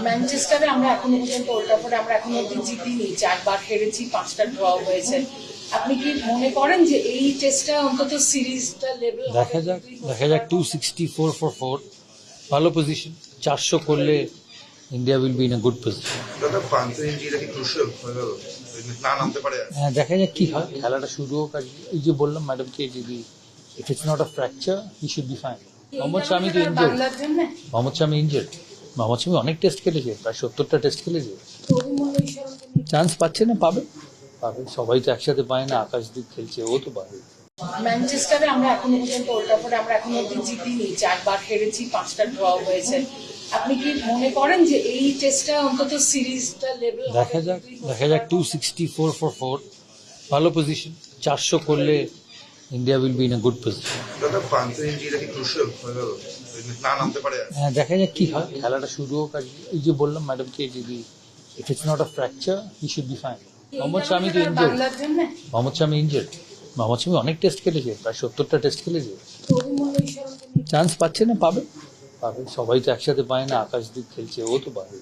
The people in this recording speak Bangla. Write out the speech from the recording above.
ম্যানচেস্টারে আমরা এখনো পর্যন্ত ওল্ড ট্রাফোর্ডে আমরা এখনো অব্দি জিতিনি, 4বার হেরেছি, 5টা ড্র হয়েছে। আপনি কি মনে করেন যে এই টেস্টটা অন্তত সিরিজটা লেভেল দেখা যাক 264 for 4 ভালো পজিশন, 400 করলে India will be in a good position. দাদা পান্থ ইঞ্জিটা কি ক্রুশিয়াল হয়ে গেল, না নামতে পারে? হ্যাঁ, দেখা যাক কি হয়, খেলাটা শুরু হোক। আর এই যে বললাম ম্যাডামকে, যদি if it's not a fracture he should be fine. Mohammed Shami তো ইনজার্ড, বাংলার জন্য মোহাম্মদ শামি ইনজার্ড। মোহাম্মদ শামি অনেক টেস্ট খেলেছে, প্রায় 70টা টেস্ট খেলেছে। চান্স পাচ্ছে না, পাবে পাবে, সবাই তো একসাথে পায় না। আকাশদীপ খেলছে, ও তো পাবে। ম্যানচেস্টারে আমরা এখনো পর্যন্ত ওল্ড ট্রাফোর্ডে আমরা এখনো অব্দি জিতিনি, 4বার হেরেছি, 5টা ড্র হয়েছে। আপনি কি মনে করেন যে এই টেস্টটা অন্তত সিরিজটা লেভেল দেখা যাক 264 for 4 ভালো পজিশন, 400 করলে India will be in a good position. দাদা পান্থ ইঞ্জিটা কি ক্রুশিয়াল হয়ে গেল, না নামতে পারে? হ্যাঁ, দেখা যাক কি হয়, খেলাটা শুরু হোক। আর এই যে বললাম ম্যাডামকে, যদি if it's not a fracture he should be fine. Mohammed Shami তো ইনজার্ড, বাংলার জন্য মোহাম্মদ শামি ইনজার্ড। মোহাম্মদ শামি অনেক টেস্ট খেলেছে, প্রায় 70টা টেস্ট খেলেছে। চান্স পাচ্ছে না, পাবে পাবে, সবাই তো একসাথে পায় না। আকাশদীপ খেলছে, ও তো পাবে।